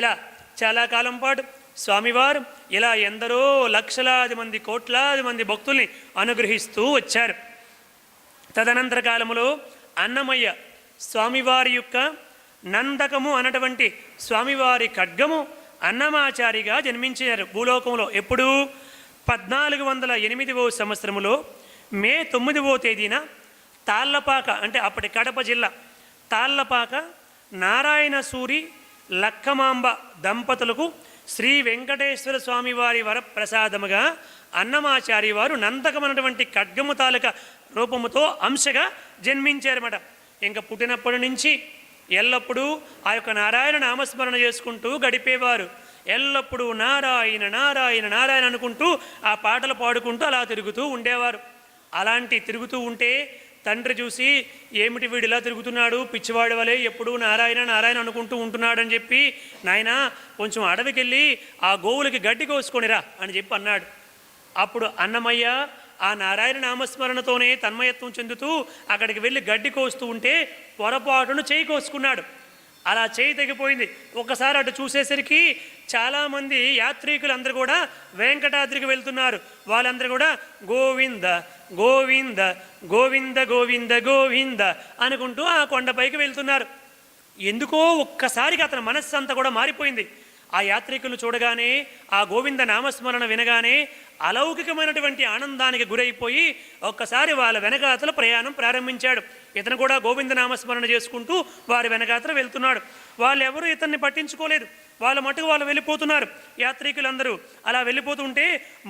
ఇలా చాలా కాలం పాటు స్వామివారు ఇలా ఎందరో లక్షలాది మంది కోట్లాది మంది భక్తుల్ని అనుగ్రహిస్తూ వచ్చారు. తదనంతర కాలంలో అన్నమయ్య స్వామివారి యొక్క నందకము అన్నటువంటి స్వామివారి ఖడ్గము అన్నమాచారిగా జన్మించారు భూలోకంలో. ఎప్పుడు 1408వ సంవత్సరములో మే 9వ తేదీన తాళ్లపాక, అంటే అప్పటి కడప జిల్లా తాళ్లపాక నారాయణ సూరి లక్కమాంబ దంపతులకు శ్రీ వెంకటేశ్వర స్వామి వారి వరప్రసాదముగా అన్నమాచారి వారు నందకమైనటువంటి ఖడ్గము తాలూక రూపముతో అంశగా జన్మించారన్నమాట. ఇంకా పుట్టినప్పటి నుంచి ఎల్లప్పుడూ ఆ యొక్క నారాయణ నామస్మరణ చేసుకుంటూ గడిపేవారు. ఎల్లప్పుడూ నారాయణ నారాయణ నారాయణ అనుకుంటూ ఆ పాటలు పాడుకుంటూ అలా తిరుగుతూ ఉండేవారు. అలాంటి తిరుగుతూ ఉంటే తండ్రి చూసి, ఏమిటి వీడు ఇలా తిరుగుతున్నాడు, పిచ్చివాడి వలె ఎప్పుడూ నారాయణ నారాయణ అనుకుంటూ ఉంటున్నాడని చెప్పి, నాయన కొంచెం అడవికి వెళ్ళి ఆ గోవులకి గడ్డి కోసుకొనిరా అని చెప్పి అన్నాడు. అప్పుడు అన్నమయ్య ఆ నారాయణ నామస్మరణతోనే తన్మయత్వం చెందుతూ అక్కడికి వెళ్ళి గడ్డి కోస్తూ ఉంటే పొరపాటును చేయి కోసుకున్నాడు. అలా చేయి తెగిపోయింది. ఒక్కసారి అటు చూసేసరికి చాలామంది యాత్రికులందరూ కూడా వెంకటాద్రికి వెళ్తున్నారు. వాళ్ళందరూ కూడా గోవింద గోవింద గోవింద గోవింద గోవింద అనుకుంటూ ఆ కొండపైకి వెళ్తున్నారు. ఎందుకో ఒక్కసారిగా అతని మనస్సు అంతా కూడా మారిపోయింది. ఆ యాత్రికులు చూడగానే, ఆ గోవింద నామస్మరణ వినగానే అలౌకికమైనటువంటి ఆనందానికి గురైపోయి ఒక్కసారి వాళ్ళ వెనకాతల ప్రయాణం ప్రారంభించాడు. ఇతను కూడా గోవింద నామస్మరణ చేసుకుంటూ వారి వెనకాతల వెళ్తున్నాడు. వాళ్ళు ఎవరు ఇతన్ని పట్టించుకోలేదు. వాళ్ళ మటుకు వాళ్ళు వెళ్ళిపోతున్నారు. యాత్రికులందరూ అలా వెళ్ళిపోతుంటే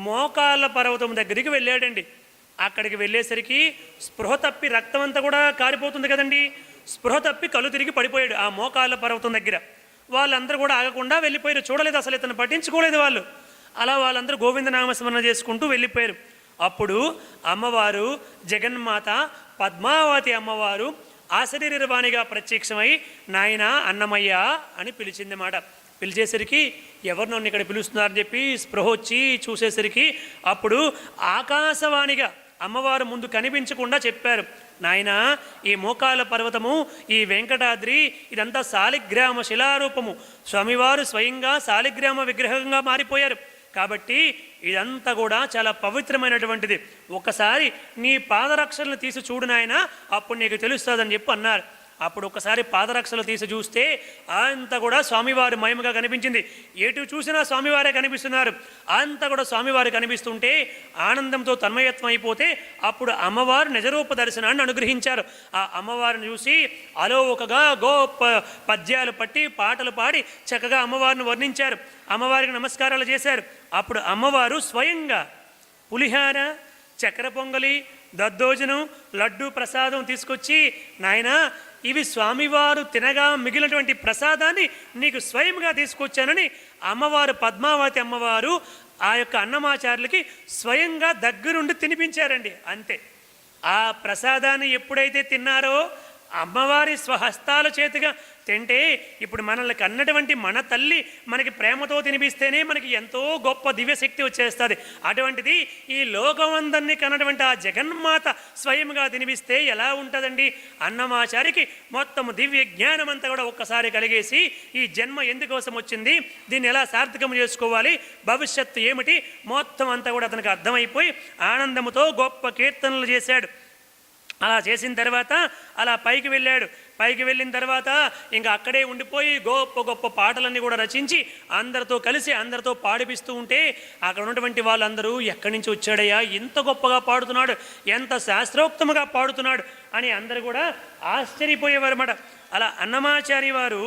మోకాళ్ళ పర్వతం దగ్గరికి వెళ్ళాడండి. అక్కడికి వెళ్ళేసరికి స్పృహ తప్పి, రక్తం అంతా కూడా కారిపోతుంది కదండి, స్పృహ తప్పి కళ్ళు తిరిగి పడిపోయాడు ఆ మోకాళ్ళ పర్వతం దగ్గర. వాళ్ళందరూ కూడా ఆగకుండా వెళ్ళిపోయారు. చూడలేదు, అసలు ఇతను పట్టించుకోలేదు వాళ్ళు. అలా వాళ్ళందరూ గోవింద నామస్మరణ చేసుకుంటూ వెళ్ళిపోయారు. అప్పుడు అమ్మవారు జగన్మాత పద్మావతి అమ్మవారు ఆశరీరవాణిగా ప్రత్యక్షమై నాయన అన్నమయ్య అని పిలిచిందన్నమాట. పిలిచేసరికి ఎవరు నన్ను ఇక్కడ పిలుస్తున్నారని చెప్పి స్పృహ వచ్చి చూసేసరికి అప్పుడు ఆకాశవాణిగా అమ్మవారు ముందు కనిపించకుండా చెప్పారు, నాయన ఈ మోకాల పర్వతము, ఈ వెంకటాద్రి ఇదంతా శాలిగ్రామ శిలారూపము. స్వామివారు స్వయంగా శాలిగ్రామ విగ్రహంగా మారిపోయారు. కాబట్టి ఇదంతా కూడా చాలా పవిత్రమైనటువంటిది. ఒకసారి నీ పాదరక్షలను తీసి చూడు నాయన, అప్పుడు నీకు తెలుస్తుందని చెప్పి అన్నారు. అప్పుడు ఒకసారి పాదరక్షలు తీసి చూస్తే అంతా కూడా స్వామివారి మహిమగా కనిపించింది. ఎటు చూసినా స్వామివారే కనిపిస్తున్నారు. అంతా కూడా స్వామివారు కనిపిస్తుంటే ఆనందంతో తన్మయత్వం అయిపోతే అప్పుడు అమ్మవారు నిజరూప దర్శనాన్ని అనుగ్రహించారు. ఆ అమ్మవారిని చూసి అలోకగా గొప్ప పద్యాలు పట్టి పాటలు పాడి చక్కగా అమ్మవారిని వర్ణించారు. అమ్మవారికి నమస్కారాలు చేశారు. అప్పుడు అమ్మవారు స్వయంగా పులిహార, చక్కెర పొంగలి, దద్దోజనం, లడ్డు ప్రసాదం తీసుకొచ్చి, నాయనా ఇవి స్వామివారు తినగా మిగిలినటువంటి ప్రసాదాన్ని నీకు స్వయంగా తీసుకొచ్చానని అమ్మవారు పద్మావతి అమ్మవారు ఆ యొక్క అన్నమాచార్యులకి స్వయంగా దగ్గరుండి తినిపించారండి. అంతే. ఆ ప్రసాదాన్ని ఎప్పుడైతే తిన్నారో అమ్మవారి స్వహస్తాల చేతిగా తింటే, ఇప్పుడు మనల్ని కన్నటువంటి మన తల్లి మనకి ప్రేమతో తినిపిస్తేనే మనకి ఎంతో గొప్ప దివ్యశక్తి వచ్చేస్తుంది. అటువంటిది ఈ లోకమందరినీ కన్నటువంటి ఆ జగన్మాత స్వయంగా తినిపిస్తే ఎలా ఉంటుందండి? అన్నమాచారికి మొత్తం దివ్య జ్ఞానం అంతా కూడా ఒక్కసారి కలిగేసి ఈ జన్మ ఎందుకోసం వచ్చింది, దీన్ని ఎలా సార్థకం చేసుకోవాలి, భవిష్యత్తు ఏమిటి, మొత్తం అంతా కూడా అతనికి అర్థమైపోయి ఆనందముతో గొప్ప కీర్తనలు చేశాడు. అలా చేసిన తర్వాత అలా పైకి వెళ్ళాడు. పైకి వెళ్ళిన తర్వాత ఇంకా అక్కడే ఉండిపోయి గొప్ప గొప్ప పాటలన్నీ కూడా రచించి అందరితో కలిసి అందరితో పాడిపిస్తూ ఉంటే అక్కడ ఉన్నటువంటి వాళ్ళందరూ ఎక్కడి నుంచి వచ్చాడయ్యా, ఇంత గొప్పగా పాడుతున్నాడు, ఎంత శాస్త్రోక్తముగా పాడుతున్నాడు అని అందరూ కూడా ఆశ్చర్యపోయేవారు అన్నమాట. అలా అన్నమాచారి వారు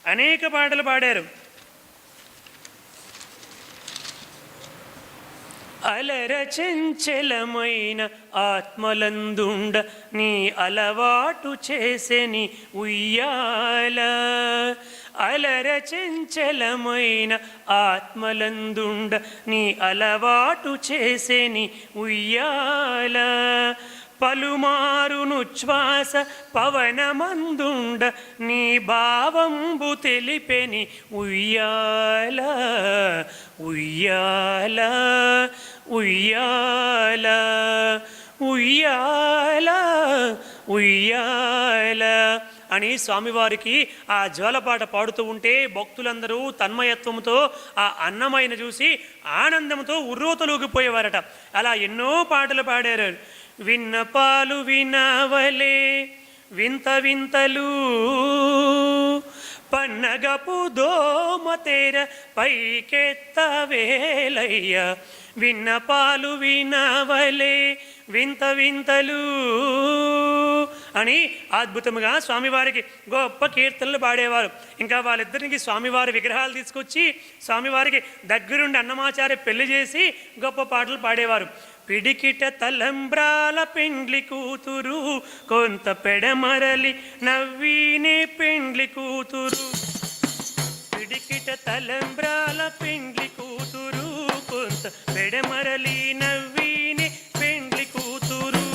అనేక పాటలు పాడారు. అలర చెంచలమైన ఆత్మలందుండ నీ అలవాటు చేసెని ఉయ్యాల. అలర చెంచలమైన ఆత్మలందుండ నీ అలవాటు చేసెని ఉయ్యాల. పలుమారును శ్వాస పవనమందుండ నీ భావంబు తెలిపెని ఉయ్యాల. ఉయ్యాల ఉయ్యాల ఉయ్యాల ఉయ్యాల అని స్వామివారికి ఆ జ్వాలపాట పాడుతూ ఉంటే భక్తులందరూ తన్మయత్వంతో ఆ అన్నమయ్యను చూసి ఆనందంతో ఉర్రూతలూగిపోయేవారట. అలా ఎన్నో పాటలు పాడారు. విన్నపాలు వినవలే వింత వింతలు పన్నగపు దోమతేర పైకెత్తవేలయ్య, విన్నపాలు వినవలే వింత వింతలు అని అద్భుతంగా స్వామివారికి గొప్ప కీర్తనలు పాడేవారు. ఇంకా వాళ్ళిద్దరికి స్వామివారి విగ్రహాలు తీసుకొచ్చి స్వామివారికి దగ్గరుండి అన్నమాచార్య పెళ్లి చేసి గొప్ప పాటలు పాడేవారు. పిడికిట తలంబ్రాల పెండ్లి కూతురు కొంత పెడమరలి నవ్వీనే పెండ్లి కూతురు, పిడికిట తలంబ్రాల పెండ్లి కూతురు కొంత పెడమరలి నవ్వీనే పెండ్లి కూతురు,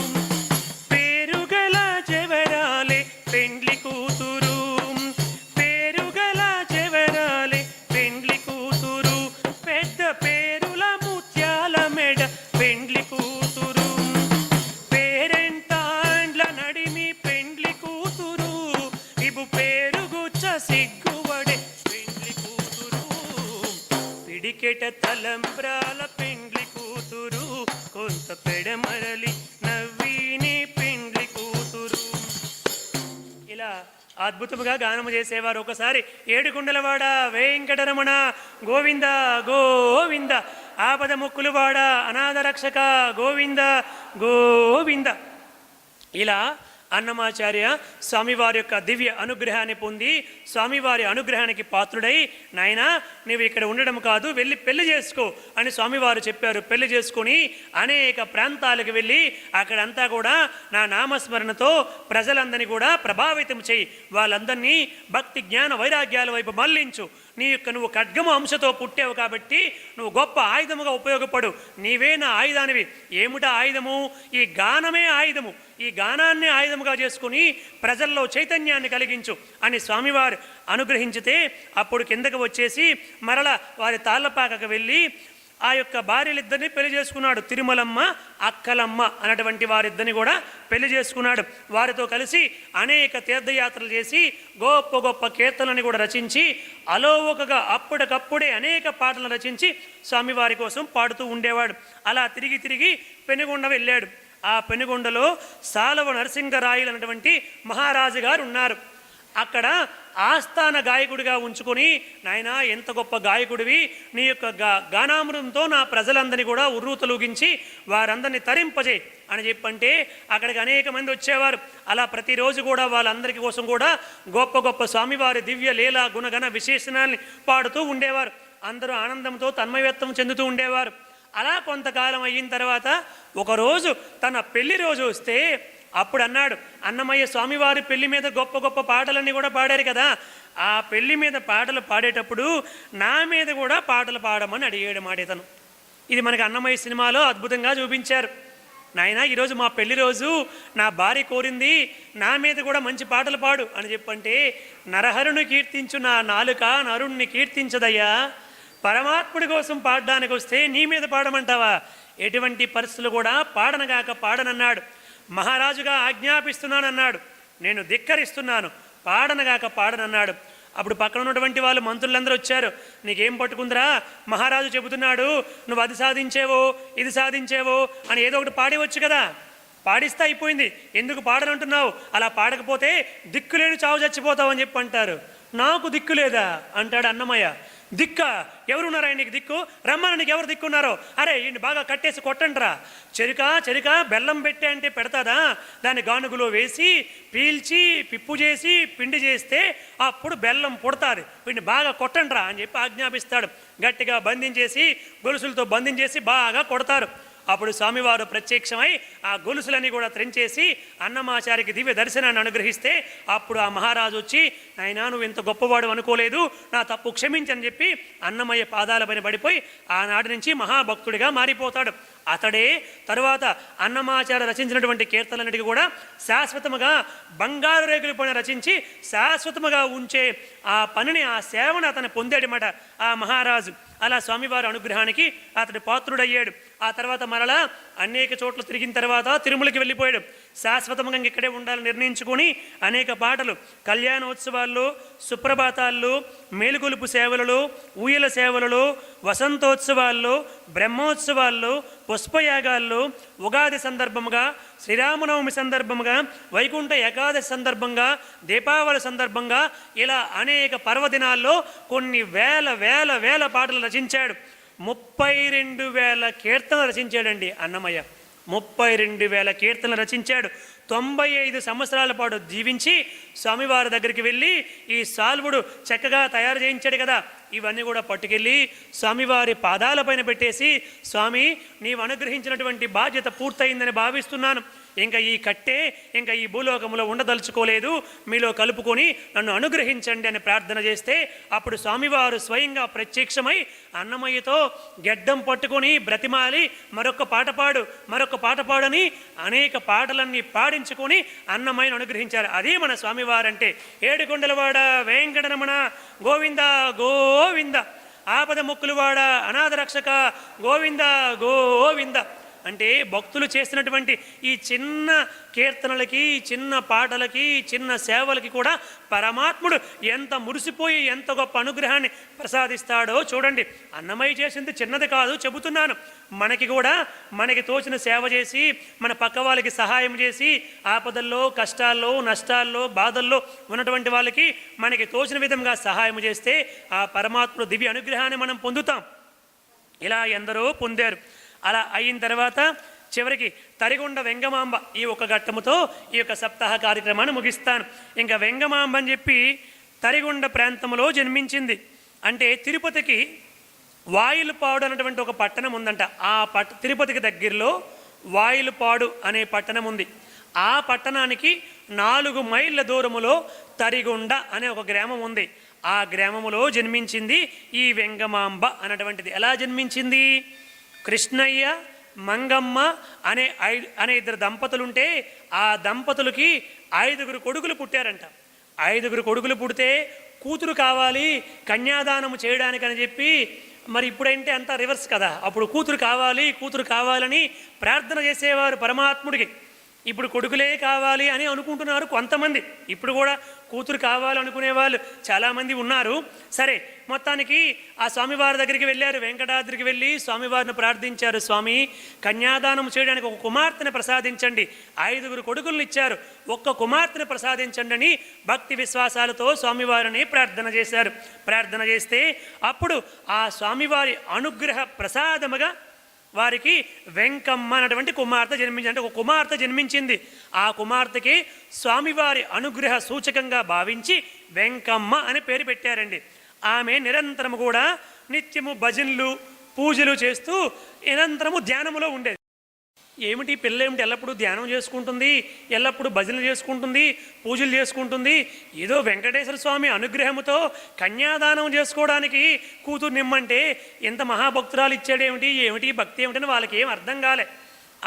పేరుగల జవరాలే పెండ్లి కూతురు, పేరుగల జవరాలే పెండ్లి కూతురు, పెద్ద పేరుల ముత్యాల మెడ పెండ్లి కూతురు, పేరెంటాండ్ల నడిమి పెండ్లి కూతురు, ఇబు పేరుగుచ్చ సిగ్గువడే పెండ్లి కూతురు, పిడికెట తలంబ్రాల పెండ్లి కూతురు కొంత పెడమరలి నవ్వీని పెండ్లి కూతురు. ఇలా అద్భుతముగా గానము చేసేవారు. ఒకసారి ఏడుగుండలవాడ వెంకటరమణ గోవింద గోవింద, ఆపద ముక్కులువాడ అనాథ రక్షక గోవింద గోవింద. ఇలా అన్నమాచార్య స్వామివారి యొక్క దివ్య అనుగ్రహాన్ని పొంది స్వామివారి అనుగ్రహానికి పాత్రుడై, నాయనా నువ్వు ఇక్కడ ఉండడం కాదు, వెళ్ళి పెళ్లి చేసుకో అని స్వామివారు చెప్పారు. పెళ్లి చేసుకొని అనేక ప్రాంతాలకు వెళ్ళి అక్కడంతా కూడా నా నామస్మరణతో ప్రజలందరినీ కూడా ప్రభావితం చేయి, వాళ్ళందరినీ భక్తి జ్ఞాన వైరాగ్యాల వైపు మళ్లించు. నువ్వు ఖడ్గము అంశతో పుట్టావు కాబట్టి నువ్వు గొప్ప ఆయుధముగా ఉపయోగపడు, నీవే నా ఆయుధానివి. ఏమిటా ఆయుధము? ఈ గానమే ఆయుధము. ఈ గానాన్ని ఆయుధముగా చేసుకుని ప్రజల్లో చైతన్యాన్ని కలిగించు అని స్వామివారు అనుగ్రహించితే అప్పుడు కిందకు వచ్చేసి మరల వారి తాళ్ళపాకకు వెళ్ళి ఆ యొక్క భార్యలిద్దరిని పెళ్లి చేసుకున్నాడు. తిరుమలమ్మ అక్కలమ్మ అనేటువంటి వారిద్దరిని కూడా పెళ్లి చేసుకున్నాడు. వారితో కలిసి అనేక తీర్థయాత్రలు చేసి గొప్ప గొప్ప కీర్తనని కూడా రచించి అలోవకగా అప్పటికప్పుడే అనేక పాటలను రచించి స్వామివారి కోసం పాడుతూ ఉండేవాడు. అలా తిరిగి తిరిగి పెనుగొండ వెళ్ళాడు. ఆ పెనుగొండలో సాలవ నరసింగరాయలు అనేటువంటి మహారాజు గారు ఉన్నారు. అక్కడ ఆస్థాన గాయకుడిగా ఉంచుకొని, నాయనా ఎంత గొప్ప గాయకుడివి, నీ యొక్క గానామృతంతో నా ప్రజలందరినీ కూడా ఉర్రూతలూగించి వారందరినీ తరింపజే అని చెప్పంటే అక్కడికి అనేక మంది వచ్చేవారు. అలా ప్రతిరోజు కూడా వాళ్ళందరికీ కోసం కూడా గొప్ప గొప్ప స్వామివారి దివ్య లీలా గుణగణ విశేషణాన్ని పాడుతూ ఉండేవారు. అందరూ ఆనందంతో తన్మయత్వం చెందుతూ ఉండేవారు. అలా కొంతకాలం అయిన తర్వాత ఒకరోజు తన పెళ్లి రోజు వస్తే అప్పుడు అన్నాడు, అన్నమయ్య స్వామివారి పెళ్లి మీద గొప్ప గొప్ప పాటలన్నీ కూడా పాడారు కదా, ఆ పెళ్లి మీద పాటలు పాడేటప్పుడు నా మీద కూడా పాటలు పాడమని అడిగాడు మాటేతను. ఇది మనకి అన్నమయ్య సినిమాలో అద్భుతంగా చూపించారు. నాయనా ఈరోజు మా పెళ్లి రోజు నా భార్య కోరింది, నా మీద కూడా మంచి పాటలు పాడు అని చెప్పంటే, నరహరుని కీర్తించు నా నాలుక నరుణ్ణి కీర్తించదయ్యా, పరమాత్ముడి కోసం పాడడానికి వస్తే నీ మీద పాడమంటావా? ఎటువంటి పరిస్థితులు కూడా పాడనగాక పాడనన్నాడు. మహారాజుగా ఆజ్ఞాపిస్తున్నానన్నాడు, నేను ధిక్కరిస్తున్నాను, పాడనగాక పాడనన్నాడు. అప్పుడు పక్కన ఉన్నటువంటి వాళ్ళు మంత్రులందరూ వచ్చారు. నీకేం పట్టుకుందిరా, మహారాజు చెబుతున్నాడు, నువ్వు అది సాధించేవో ఇది సాధించేవో అని ఏదో ఒకటి పాడేవచ్చు కదా, పాడిస్తే అయిపోయింది, ఎందుకు పాడనంటున్నావు? అలా పాడకపోతే దిక్కులేని చావు చచ్చిపోతావు అని చెప్పి అంటారు. నాకు దిక్కు లేదా అంటాడు అన్నమయ్య. దిక్క ఎవరున్నారా నీకు దిక్కు? రమ్మని నీకు ఎవరు దిక్కున్నారో? అరే ఈయన్ని బాగా కట్టేసి కొట్టండిరా. చెరుక బెల్లం పెట్టే అంటే పెడతాదా? దాన్ని గానుగులో వేసి పీల్చి పిప్పు చేసి పిండి చేస్తే అప్పుడు బెల్లం పుడతాది, వీడిని బాగా కొట్టండిరా అని చెప్పి ఆజ్ఞాపిస్తాడు. గట్టిగా బంధించేసి గొలుసులతో బంధించేసి బాగా కొడతారు. అప్పుడు స్వామివారు ప్రత్యక్షమై ఆ గొలుసులని కూడా త్రెంచేసి అన్నమాచారికి దివ్య దర్శనాన్ని అనుగ్రహిస్తే అప్పుడు ఆ మహారాజు వచ్చి, నాయనా నువ్వు ఇంత గొప్పవాడు అనుకోలేదు, నా తప్పు క్షమించని చెప్పి అన్నమయ్య పాదాలపైన పడిపోయి ఆనాటి నుంచి మహాభక్తుడిగా మారిపోతాడు. అతడే తరువాత అన్నమాచార్య రచించినటువంటి కీర్తనలన్నిటికీ కూడా శాశ్వతముగా బంగారు రేకుల పైన రచించి శాశ్వతముగా ఉంచే ఆ పనిని, ఆ సేవను అతను పొందాడనమాట ఆ మహారాజు. అలా స్వామివారి అనుగ్రహానికి అతడు పాత్రుడయ్యాడు. ఆ తర్వాత మరలా అనేక చోట్ల తిరిగిన తర్వాత తిరుమలకి వెళ్ళిపోయాడు. శాశ్వతంగా ఇక్కడే ఉండాలని నిర్ణయించుకొని అనేక పాటలు, కళ్యాణోత్సవాల్లో, సుప్రభాతాల్లో, మేలుకొలుపు సేవలలో, ఊయల సేవలలో, వసంతోత్సవాల్లో, బ్రహ్మోత్సవాల్లో, పుష్పయాగాల్లో, ఉగాది సందర్భముగా, శ్రీరామనవమి సందర్భముగా, వైకుంఠ ఏకాదశి సందర్భంగా, దీపావళి సందర్భంగా ఇలా అనేక పర్వదినాల్లో కొన్ని వేల వేల వేల పాటలు రచించాడు. 32,000 కీర్తనలు రచించాడండి అన్నమయ్య. 32,000 కీర్తనలు రచించాడు. 95 సంవత్సరాల పాటు జీవించి స్వామివారి దగ్గరికి వెళ్ళి ఈ సాల్వుడు చక్కగా తయారు చేయించాడు కదా, ఇవన్నీ కూడా పట్టుకెళ్ళి స్వామివారి పాదాలపైన పెట్టేసి, స్వామి నీవు అనుగ్రహించినటువంటి బాధ్యత పూర్తయిందని భావిస్తున్నాను, ఇంకా ఈ కట్టే ఇంకా ఈ భూలోకంలో ఉండదలుచుకోలేదు, మీలో కలుపుకొని నన్ను అనుగ్రహించండి అని ప్రార్థన చేస్తే అప్పుడు స్వామివారు స్వయంగా ప్రత్యక్షమై అన్నమయ్యతో గెడ్డం పట్టుకొని బ్రతిమాలి మరొక పాట పాడు, మరొక పాట పాడని అనేక పాటలన్నీ పాడించుకొని అన్నమయ్యను అనుగ్రహించారు. అదే మన స్వామివారంటే. ఏడుకొండలవాడ వెంకటరమణ గోవింద గోవింద, ఆపద మొక్కులవాడ అనాథ రక్షక గోవింద గోవింద అంటే భక్తులు చేసినటువంటి ఈ చిన్న కీర్తనలకి, చిన్న పాటలకి, చిన్న సేవలకి కూడా పరమాత్ముడు ఎంత మురిసిపోయి ఎంత గొప్ప అనుగ్రహాన్ని ప్రసాదిస్తాడో చూడండి. అన్నమయ్య చేసింది చిన్నది కాదు చెబుతున్నాను. మనకి కూడా మనకి తోచిన సేవ చేసి, మన పక్క వాళ్ళకి సహాయం చేసి, ఆపదల్లో, కష్టాల్లో, నష్టాల్లో, బాధల్లో ఉన్నటువంటి వాళ్ళకి మనకి తోచిన విధంగా సహాయం చేస్తే ఆ పరమాత్ముడు దివ్య అనుగ్రహాన్ని మనం పొందుతాం. ఇలా ఎందరో పొందారు. అలా అయిన తర్వాత చివరికి తరిగొండ వెంగమాంబ ఈ ఒక ఘట్టముతో ఈ యొక్క సప్తాహ కార్యక్రమాన్ని ముగిస్తాను. ఇంకా వెంగమాంబ అని చెప్పి తరిగొండ ప్రాంతంలో జన్మించింది. అంటే తిరుపతికి వాయులపాడు అనేటువంటి ఒక పట్టణం ఉందంట. ఆ తిరుపతికి దగ్గరలో వాయులపాడు అనే పట్టణం ఉంది. ఆ పట్టణానికి 4 మైళ్ళ దూరములో తరిగొండ అనే ఒక గ్రామం ఉంది. ఆ గ్రామములో జన్మించింది ఈ వెంగమాంబ అనేటువంటిది. ఎలా జన్మించింది? కృష్ణయ్య, మంగమ్మ అనే 2 దంపతులుంటే ఆ దంపతులకి 5 కొడుకులు పుట్టారంట. 5 కొడుకులు పుడితే కూతురు కావాలి కన్యాదానము చేయడానికని చెప్పి, మరి ఇప్పుడంటే అంతా రివర్స్ కదా, అప్పుడు కూతురు కావాలని ప్రార్థన చేసేవారు పరమాత్ముడికి. ఇప్పుడు కొడుకులే కావాలి అని అనుకుంటున్నారు కొంతమంది. ఇప్పుడు కూడా కూతురు కావాలనుకునే వాళ్ళు చాలామంది ఉన్నారు. సరే, మొత్తానికి ఆ స్వామివారి దగ్గరికి వెళ్ళారు. వెంకటాద్రికి వెళ్ళి స్వామివారిని ప్రార్థించారు. స్వామి, కన్యాదానం చేయడానికి ఒక కుమార్తెను ప్రసాదించండి. 5 కొడుకులను ఇచ్చారు, ఒక్క కుమార్తెను ప్రసాదించండి అని భక్తి విశ్వాసాలతో స్వామివారిని ప్రార్థన చేశారు. ప్రార్థన చేస్తే అప్పుడు ఆ స్వామివారి అనుగ్రహ ప్రసాదముగా వారికి వెంకమ్మ అన్నటువంటి కుమార్తె జన్మించింది. అంటే ఒక కుమార్తె జన్మించింది. ఆ కుమార్తెకి స్వామివారి అనుగ్రహ సూచకంగా భావించి వెంకమ్మ అని పేరు పెట్టారండి. ఆమె నిరంతరము కూడా నిత్యము భజనలు, పూజలు చేస్తూ నిరంతరము ధ్యానములో ఉండేది. ఏమిటి పిల్ల ఏమిటి ఎల్లప్పుడూ ధ్యానం చేసుకుంటుంది, ఎల్లప్పుడూ భజనలు చేసుకుంటుంది, పూజలు చేసుకుంటుంది, ఏదో వెంకటేశ్వర స్వామి అనుగ్రహముతో కన్యాదానం చేసుకోవడానికి కూతురు నిమ్మంటే ఎంత మహాభక్తురాలు ఇచ్చాడేమిటి, ఏమిటి భక్తి ఏమిటని వాళ్ళకి ఏం అర్థం కాలే.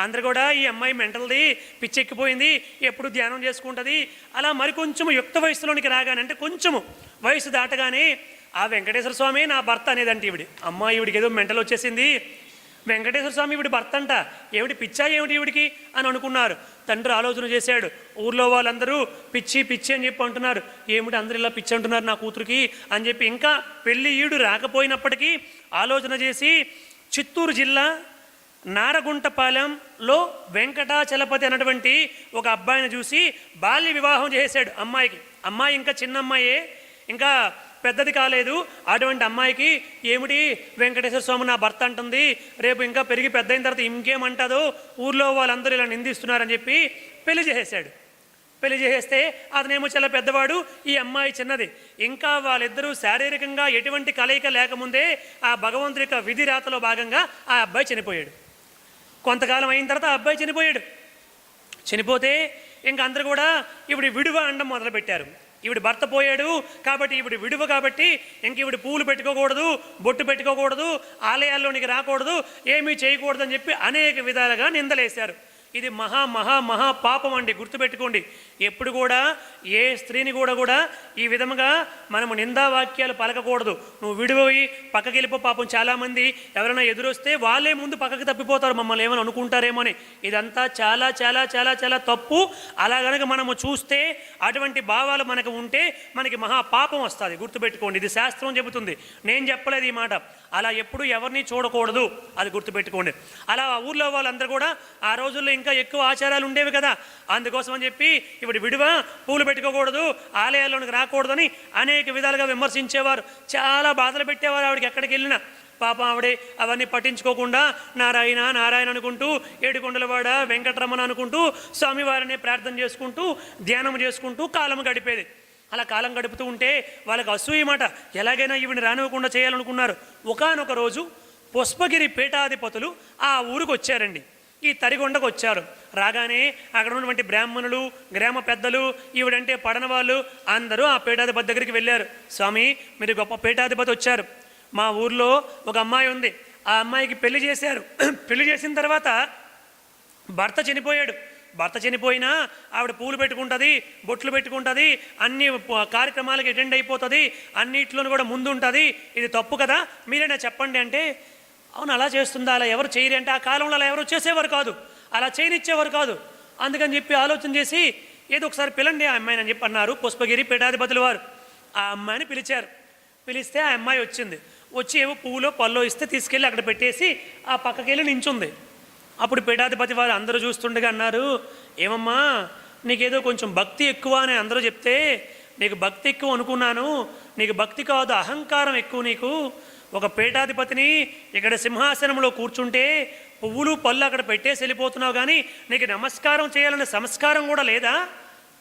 అందరు కూడా ఈ అమ్మాయి మెంటల్ది, పిచ్చెక్కిపోయింది, ఎప్పుడు ధ్యానం చేసుకుంటుంది. అలా మరికొంచెము యుక్త వయసులోనికి రాగానే, అంటే కొంచెము వయసు దాటగానే ఆ వెంకటేశ్వర స్వామి నా భర్త అనేదంటే ఈవిడి. అమ్మాయి ఈవిడికి ఏదో మెంటల్ వచ్చేసింది, వెంకటేశ్వర స్వామి ఈవిడి భర్త అంట, ఏమిటి పిచ్చా ఏమిటి ఈవిడికి అని అనుకున్నారు. తండ్రి ఆలోచన చేశాడు. ఊర్లో వాళ్ళందరూ పిచ్చి పిచ్చి అని చెప్పి అంటున్నారు. ఏమిటి అందరు ఇలా పిచ్చి అంటున్నారు నా కూతురికి అని చెప్పి ఇంకా పెళ్ళి ఈడు రాకపోయినప్పటికీ ఆలోచన చేసి చిత్తూరు జిల్లా నారగుంటపాలెంలో వెంకటాచలపతి అన్నటువంటి ఒక అబ్బాయిని చూసి బాల్య వివాహం చేశాడు అమ్మాయికి. అమ్మాయి ఇంకా చిన్న అమ్మాయే, ఇంకా పెద్దది కాలేదు. అటువంటి అమ్మాయికి ఏమిటి వెంకటేశ్వర స్వామి నా భర్త అంటుంది, రేపు ఇంకా పెరిగి పెద్ద అయిన తర్వాత ఇంకేమంటుందో, ఊర్లో వాళ్ళందరూ ఇలా నిందిస్తున్నారని చెప్పి పెళ్లి చేసేసాడు. పెళ్లి చేసేస్తే అతనేమో చాలా పెద్దవాడు, ఈ అమ్మాయి చిన్నది. ఇంకా వాళ్ళిద్దరూ శారీరకంగా ఎటువంటి కలయిక లేకముందే ఆ భగవంతుడి యొక్క విధి రాతలో భాగంగా ఆ అబ్బాయి చనిపోయాడు. కొంతకాలం అయిన తర్వాత ఆ అబ్బాయి చనిపోయాడు. చనిపోతే ఇంక అందరూ కూడా ఇప్పుడు విడువ అనడం మొదలుపెట్టారు. ఈవిడ భర్త పోయాడు కాబట్టి ఈవిడ విడువ కాబట్టి ఇంక ఈవిడ పూలు పెట్టుకోకూడదు, బొట్టు పెట్టుకోకూడదు, ఆలయాల్లోనికి రాకూడదు, ఏమీ చేయకూడదని చెప్పి అనేక విధాలుగా నిందలేశారు. ఇది మహా మహా మహా పాపం అండి, గుర్తుపెట్టుకోండి. ఎప్పుడు కూడా ఏ స్త్రీని కూడా ఈ విధముగా మనము నిందావాక్యాలు పలకకూడదు. నువ్వు విడిపోయి పక్కకి వెళ్ళిపో. పాపం చాలామంది ఎవరైనా ఎదురొస్తే వాళ్ళే ముందు పక్కకి తప్పిపోతారు, మమ్మల్ని ఏమైనా అనుకుంటారేమో అని. ఇదంతా చాలా చాలా చాలా చాలా తప్పు. అలా గనక మనము చూస్తే, అటువంటి భావాలు మనకు ఉంటే మనకి మహా పాపం వస్తుంది, గుర్తుపెట్టుకోండి. ఇది శాస్త్రం చెబుతుంది, నేను చెప్పలేదు ఈ మాట. అలా ఎప్పుడు ఎవరిని చూడకూడదు, అది గుర్తుపెట్టుకోండి. అలా ఊర్లో వాళ్ళందరూ కూడా ఆ రోజుల్లో ఇంకా ఎక్కువ ఆచారాలు ఉండేవి కదా, అందుకోసం అని చెప్పి ఇప్పుడు విడువ పూలు పెట్టుకోకూడదు, ఆలయాల్లోనికి రాకూడదని అనేక విధాలుగా విమర్శించేవారు, చాలా బాధలు పెట్టేవారు ఆవిడకి ఎక్కడికి వెళ్ళినా. పాపం ఆవిడే అవన్నీ పట్టించుకోకుండా నారాయణ నారాయణ అనుకుంటూ, ఏడుకొండలవాడ వెంకటరమణ అనుకుంటూ, స్వామివారిని ప్రార్థన చేసుకుంటూ, ధ్యానం చేసుకుంటూ కాలం గడిపేది. అలా కాలం గడుపుతూ ఉంటే వాళ్ళకి అసూయమాట, ఎలాగైనా ఈవిని రానివ్వకుండా చేయాలనుకున్నారు. ఒకానొక రోజు పుష్పగిరి పీఠాధిపతులు ఆ ఊరికి వచ్చారండి, ఈ తరిగొండకు వచ్చారు. రాగానే అక్కడ ఉన్నటువంటి బ్రాహ్మణులు, గ్రామ పెద్దలు, ఈవిడంటే పడన వాళ్ళు అందరూ ఆ పీఠాధిపతి దగ్గరికి వెళ్ళారు. స్వామి, మీరు గొప్ప పీఠాధిపతి వచ్చారు, మా ఊర్లో ఒక అమ్మాయి ఉంది, ఆ అమ్మాయికి పెళ్లి చేశారు. పెళ్లి చేసిన తర్వాత భర్త చనిపోయాడు. భర్త చనిపోయినా ఆవిడ పూలు పెట్టుకుంటుంది, బొట్లు పెట్టుకుంటుంది, అన్ని కార్యక్రమాలకు అటెండ్ అయిపోతుంది, అన్నిట్లోనూ కూడా ముందు ఉంటుంది. ఇది తప్పు కదా, మీరైనా చెప్పండి అంటే, అవును అలా చేస్తుందా, అలా ఎవరు చేయరు అంటే, ఆ కాలంలో అలా ఎవరు చేసేవారు కాదు, అలా చేయనిచ్చేవారు కాదు. అందుకని చెప్పి ఆలోచన చేసి ఏదో ఒకసారి పిలండి ఆ అమ్మాయిని అని చెప్పి అన్నారు పుష్పగిరి పీఠాధిపతుల వారు. ఆ అమ్మాయిని పిలిచారు. పిలిస్తే ఆ అమ్మాయి వచ్చింది. వచ్చి ఏవో పువ్వులో పల్లో ఇస్తే తీసుకెళ్ళి అక్కడ పెట్టేసి ఆ పక్కకి వెళ్ళి నించుంది. అప్పుడు పీఠాధిపతి వారు అందరూ చూస్తుండగా అన్నారు, ఏమమ్మా నీకేదో కొంచెం భక్తి ఎక్కువ అని అందరూ చెప్తే నీకు భక్తి ఎక్కువ అనుకున్నాను, నీకు భక్తి కాదు అహంకారం ఎక్కువ. నీకు ఒక పీఠాధిపతిని ఇక్కడ సింహాసనంలో కూర్చుంటే పువ్వులు పళ్ళు అక్కడ పెట్టేసి వెళ్ళిపోతున్నావు, కానీ నీకు నమస్కారం చేయాలనే సంస్కారం కూడా లేదా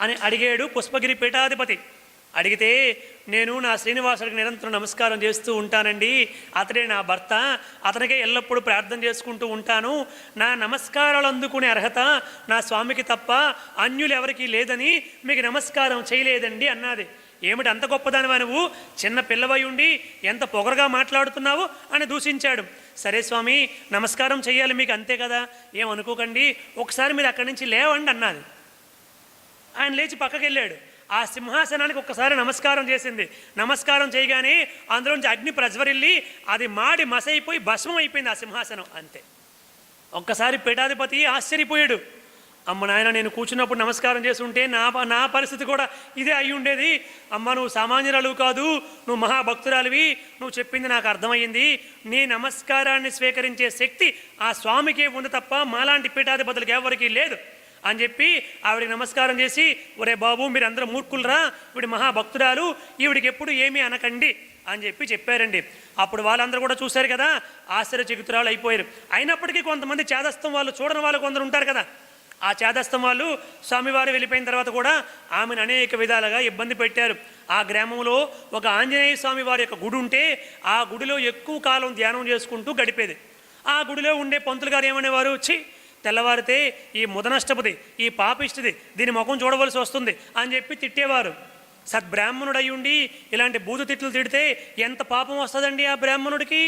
అని అడిగాడు పుష్పగిరి పీఠాధిపతి. అడిగితే, నేను నా శ్రీనివాసుడికి నిరంతరం నమస్కారం చేస్తూ ఉంటానండి, అతడే నా భర్త, అతనికే ఎల్లప్పుడూ ప్రార్థన చేసుకుంటూ ఉంటాను, నా నమస్కారాలు అందుకునే అర్హత నా స్వామికి తప్ప అన్యులు ఎవరికీ లేదని మీకు నమస్కారం చేయలేదండి అన్నది. ఏమిటి అంత గొప్పదానివా నువ్వు, చిన్న పిల్లవై ఉండి ఎంత పొగరుగా మాట్లాడుతున్నావు అని దూషించాడు. సరే స్వామి, నమస్కారం చెయ్యాలి మీకు, అంతే కదా, ఏమనుకోకండి, ఒకసారి మీరు అక్కడి నుంచి లేవండి అన్నది. ఆయన లేచి పక్కకి వెళ్ళాడు. ఆ సింహాసనానికి ఒక్కసారి నమస్కారం చేసింది. నమస్కారం చేయగానే అందులోంచి అగ్ని ప్రజ్వరిల్లి అది మాడి మసైపోయి భస్మం అయిపోయింది ఆ సింహాసనం, అంతే. ఒక్కసారి పీఠాధిపతి ఆశ్చర్యపోయాడు. అమ్మ నాయన, నేను కూర్చున్నప్పుడు నమస్కారం చేసి ఉంటే నా పరిస్థితి కూడా ఇదే అయి ఉండేది. అమ్మ, నువ్వు సామాన్యురాలు కాదు, నువ్వు మహాభక్తురాలివి, నువ్వు చెప్పింది నాకు అర్థమయ్యింది. నీ నమస్కారాన్ని స్వీకరించే శక్తి ఆ స్వామికే ఉంది తప్ప మాలాంటి పీఠాధిపతులకు ఎవరికీ లేదు అని చెప్పి ఆవిడికి నమస్కారం చేసి, ఒరే బాబు, మీరందరూ మూర్ఖులరా, ఈవిడి మహాభక్తురాలు, ఈవిడికి ఎప్పుడు ఏమీ అనకండి అని చెప్పారండి. అప్పుడు వాళ్ళందరూ కూడా చూశారు కదా, ఆశ్చర్యచకితురాలు అయిపోయారు. అయినప్పటికీ కొంతమంది చేదస్తం వాళ్ళు, చూడని వాళ్ళు కొందరు ఉంటారు కదా, ఆ చేదస్తం వాళ్ళు స్వామివారు వెళ్ళిపోయిన తర్వాత కూడా ఆమెను అనేక విధాలుగా ఇబ్బంది పెట్టారు. ఆ గ్రామంలో ఒక ఆంజనేయ స్వామి వారి యొక్క గుడి ఉంటే ఆ గుడిలో ఎక్కువ కాలం ధ్యానం చేసుకుంటూ గడిపేది. ఆ గుడిలో ఉండే పంతులు గారు ఏమనేవారు, ఛీ, తెల్లవారితే ఈ ముదనష్టపతి, ఈ పాపిష్టిది, దీని ముఖం చూడవలసి వస్తుంది అని చెప్పి తిట్టేవారు. సద్బ్రాహ్మణుడై ఉండి ఇలాంటి బూతు తిట్లు తిడితే ఎంత పాపం వస్తుందండి ఆ బ్రాహ్మణుడికి.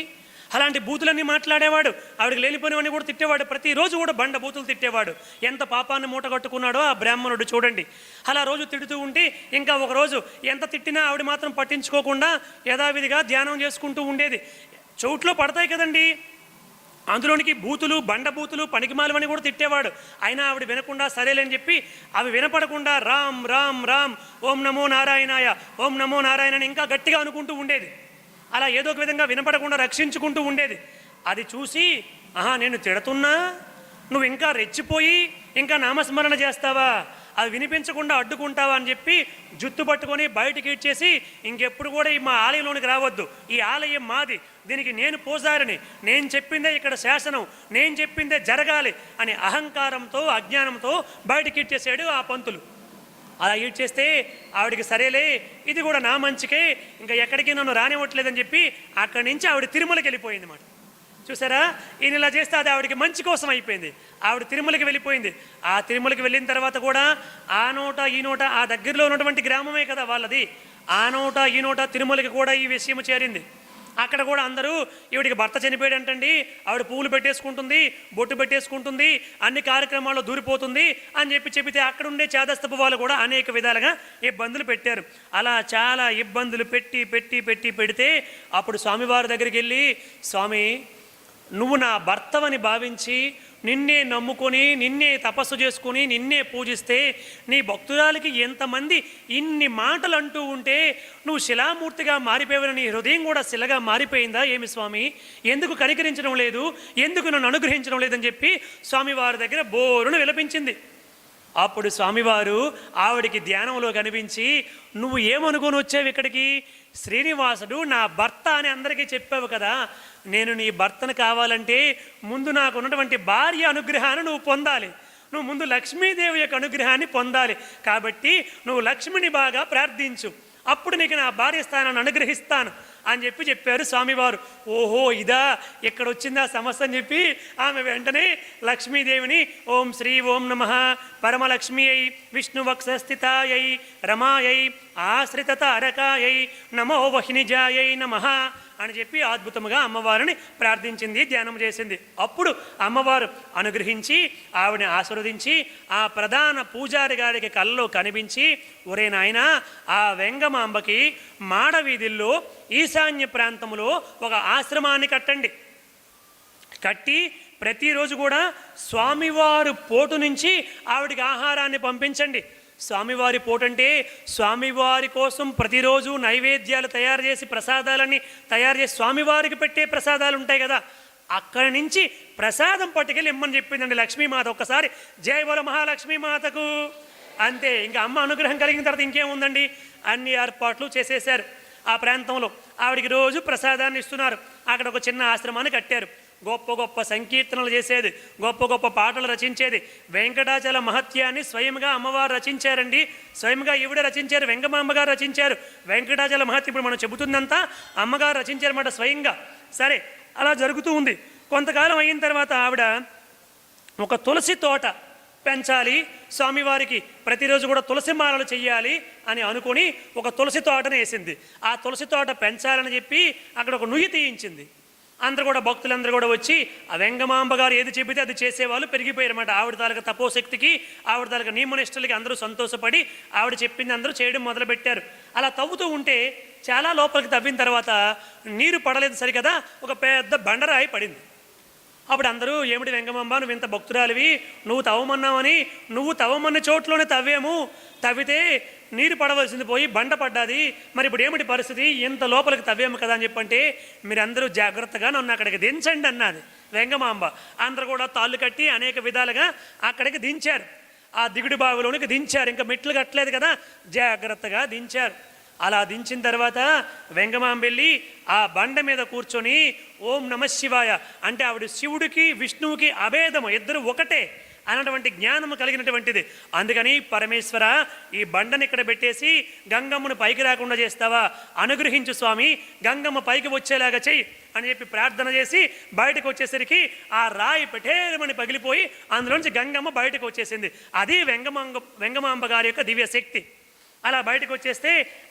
అలాంటి బూతులన్నీ మాట్లాడేవాడు, ఆవిడకి లేనిపోయినవన్నీ కూడా తిట్టేవాడు, ప్రతిరోజు కూడా బండ బూతులు తిట్టేవాడు. ఎంత పాపాన్ని మూట కట్టుకున్నాడో ఆ బ్రాహ్మణుడు చూడండి. అలా రోజు తిడుతూ ఉంటే ఇంకా ఒకరోజు ఎంత తిట్టినా ఆవిడ మాత్రం పట్టించుకోకుండా యథావిధిగా ధ్యానం చేసుకుంటూ ఉండేది. చోట్లో పడతాయి కదండి, అందులోనికి బూతులు, బండ బూతులు, పనికిమాలవని కూడా తిట్టేవాడు. అయినా ఆవిడ వినకుండా సరేలేని చెప్పి అవి వినపడకుండా రామ్ రామ్ రామ్, ఓం నమో నారాయణాయ, ఓం నమో నారాయణ అని ఇంకా గట్టిగా అనుకుంటూ ఉండేది. అలా ఏదో ఒక విధంగా వినపడకుండా రక్షించుకుంటూ ఉండేది. అది చూసి, ఆహా, నేను తిడుతున్నా, నువ్వు ఇంకా రెచ్చిపోయి ఇంకా నామస్మరణ చేస్తావా, అది వినిపించకుండా అడ్డుకుంటావా అని చెప్పి జుత్తు పట్టుకొని బయటికి ఇచ్చేసి, ఇంకెప్పుడు కూడా మా ఆలయంలోనికి రావద్దు, ఈ ఆలయం మాది, దీనికి నేను పూజారిని, నేను చెప్పిందే ఇక్కడ శాసనం, నేను చెప్పిందే జరగాలి అని అహంకారంతో అజ్ఞానంతో బయటికి ఇచ్చేసాడు ఆ పంతులు. అలా ఈడ్చేస్తే ఆవిడికి సరేలే, ఇది కూడా నా మంచికే, ఇంకా ఎక్కడికి నన్ను రానివ్వట్లేదని చెప్పి అక్కడి నుంచి ఆవిడ తిరుమలకి వెళ్ళిపోయింది అన్నమాట. చూసారా, ఈయన ఇలా చేస్తే అది ఆవిడకి మంచి కోసం అయిపోయింది. ఆవిడ తిరుమలకి వెళ్ళిపోయింది. ఆ తిరుమలకి వెళ్ళిన తర్వాత కూడా ఆ నోట ఈ నోట, ఆ దగ్గరలో ఉన్నటువంటి గ్రామమే కదా వాళ్ళది, ఆ నోట ఈ నోట తిరుమలకి కూడా ఈ విషయం చేరింది. అక్కడ కూడా అందరూ ఈవిడికి భర్త చనిపోయాడు అంటండి, ఆవిడ పువ్వులు పెట్టేసుకుంటుంది, బొట్టు పెట్టేసుకుంటుంది, అన్ని కార్యక్రమాల్లో దూరిపోతుంది అని చెబితే అక్కడ ఉండే చేదస్తపు వాళ్ళు కూడా అనేక విధాలుగా ఇబ్బందులు పెట్టారు. అలా చాలా ఇబ్బందులు పెడితే అప్పుడు స్వామివారి దగ్గరికి వెళ్ళి, స్వామి నువ్వు నా భర్తవని భావించి నిన్నే నమ్ముకొని నిన్నే తపస్సు చేసుకుని నిన్నే పూజిస్తే నీ భక్తురాలికి ఎంతమంది ఇన్ని మాటలు అంటూ ఉంటే నువ్వు శిలామూర్తిగా మారిపోయిన నీ హృదయం కూడా శిలగా మారిపోయిందా ఏమి స్వామి, ఎందుకు కనికరించడం లేదు, ఎందుకు నన్ను అనుగ్రహించడం లేదని చెప్పి స్వామివారి దగ్గర బోరును విలపించింది. అప్పుడు స్వామివారు ఆవిడికి ధ్యానంలో కనిపించి, నువ్వు ఏమనుకొని వచ్చావు ఇక్కడికి, శ్రీనివాసుడు నా భర్త అని అందరికీ చెప్పావు కదా, నేను నీ భర్తను కావాలంటే ముందు నాకు ఉన్నటువంటి భార్య అనుగ్రహాన్ని నువ్వు పొందాలి, నువ్వు ముందు లక్ష్మీదేవి యొక్క అనుగ్రహాన్ని పొందాలి, కాబట్టి నువ్వు లక్ష్మిని బాగా ప్రార్థించు, అప్పుడు నీకు నా భార్య స్థానాన్ని అనుగ్రహిస్తాను అని చెప్పారు స్వామివారు. ఓహో ఇదా ఎక్కడ వచ్చిందా సమస్య అని చెప్పి ఆమె వెంటనే లక్ష్మీదేవిని ఓం శ్రీ ఓం నమః పరమలక్ష్మి అయి విష్ణువక్షస్థితాయై రమాయై ఆశ్రిత అరకాయై నమో వహినిజాయై నమః అని చెప్పి అద్భుతముగా అమ్మవారిని ప్రార్థించింది, ధ్యానం చేసింది. అప్పుడు అమ్మవారు అనుగ్రహించి ఆవిడని ఆశీర్వదించి ఆ ప్రధాన పూజారి గారికి కళ్ళలో కనిపించి, ఒరే నాయన ఆ వెంగమాంబకి మాడవీధుల్లో ఈశాన్య ప్రాంతంలో ఒక ఆశ్రమాన్ని కట్టండి, కట్టి ప్రతిరోజు కూడా స్వామివారు పోటు నుంచి ఆవిడికి ఆహారాన్ని పంపించండి. స్వామివారి పోటంటే స్వామివారి కోసం ప్రతిరోజు నైవేద్యాలు తయారు చేసి ప్రసాదాలన్నీ తయారు చేసి స్వామివారికి పెట్టే ప్రసాదాలు ఉంటాయి కదా, అక్కడి నుంచి ప్రసాదం పట్టుకెళ్ళి ఇమ్మని చెప్పిందండి లక్ష్మీమాత. ఒక్కసారి జై బోలో మహాలక్ష్మీమాతకు. అంతే, ఇంకా అమ్మ అనుగ్రహం కలిగిన తర్వాత ఇంకేముందండి, అన్ని ఏర్పాట్లు చేసేశారు. ఆ ప్రాంతంలో ఆవిడికి రోజు ప్రసాదాన్ని ఇస్తున్నారు. అక్కడ ఒక చిన్న ఆశ్రమాన్ని కట్టారు. గొప్ప గొప్ప సంకీర్తనలు చేసేది, గొప్ప గొప్ప పాటలు రచించేది. వెంకటాచల మహత్యాన్ని స్వయంగా అమ్మవారు రచించారండి, స్వయంగా ఈవిడ రచించారు, వెంగమాంబగారు రచించారు. వెంకటాచల మహత్యం ఇప్పుడు మనం చెబుతుందంతా అమ్మగారు రచించారన్నమాట స్వయంగా. సరే, అలా జరుగుతూ ఉంది. కొంతకాలం అయిన తర్వాత ఆవిడ ఒక తులసి తోట పెంచాలి, స్వామివారికి ప్రతిరోజు కూడా తులసి మాలలు చెయ్యాలి అని అనుకుని ఒక తులసి తోటను వేసింది. ఆ తులసి తోట పెంచాలని చెప్పి అక్కడ ఒక నుయ్యి తీయించింది. అందరూ కూడా భక్తులందరూ కూడా వచ్చి ఆ వెంగమాంబ గారు ఏది చెబితే అది చేసేవాళ్ళు పెరిగిపోయారన్నమాట. ఆవిడ తాలూకా తపోశక్తికి, ఆవిడ తాలూకా నియమనిష్టలకి అందరూ సంతోషపడి ఆవిడ చెప్పింది అందరూ చేయడం మొదలుపెట్టారు. అలా తవ్వుతూ ఉంటే చాలా లోపలికి తవ్విన తర్వాత నీరు పడలేదు సరికదా, ఒక పెద్ద బండరాయి పడింది. అప్పుడు అందరూ ఏమిటి వెంగమాంబ నువ్వు ఇంత భక్తురాలివి, నువ్వు తవ్వమన్నావని నువ్వు తవ్వమన్న చోట్లోనే తవ్వేము, తవ్వితే నీరు పడవలసింది పోయి బండ పడ్డాది, మరి ఇప్పుడు ఏమిటి పరిస్థితి, ఇంత లోపలికి తవ్వేము కదా అని చెప్పంటే మీరందరూ జాగ్రత్తగా నన్ను అక్కడికి దించండి అన్నది వెంగమాంబ. అందరూ కూడా తాళ్ళు కట్టి అనేక విధాలుగా అక్కడికి దించారు. ఆ దిగుడు బావిలోనికి దించారు. ఇంకా మెట్లు కట్టలేదు కదా, జాగ్రత్తగా దించారు. అలా దించిన తర్వాత వెంగమాంబ వెళ్ళి ఆ బండ మీద కూర్చొని ఓం నమశివాయ అంటే ఆవిడ శివుడికి విష్ణువుకి అభేదము, ఇద్దరు ఒకటే అన్నటువంటి జ్ఞానము కలిగినటువంటిది. అందుకని పరమేశ్వర ఈ బండని ఇక్కడ పెట్టేసి గంగమ్మను పైకి రాకుండా చేస్తావా, అనుగ్రహించు స్వామి, గంగమ్మ పైకి వచ్చేలాగా చెయ్యి అని చెప్పి ప్రార్థన చేసి బయటకు వచ్చేసరికి ఆ రాయి పెట్టేమని పగిలిపోయి అందులోంచి గంగమ్మ బయటకు వచ్చేసింది. అది వెంగమాంబ గారి యొక్క దివ్య శక్తి. అలా బయటకు వచ్చేస్తే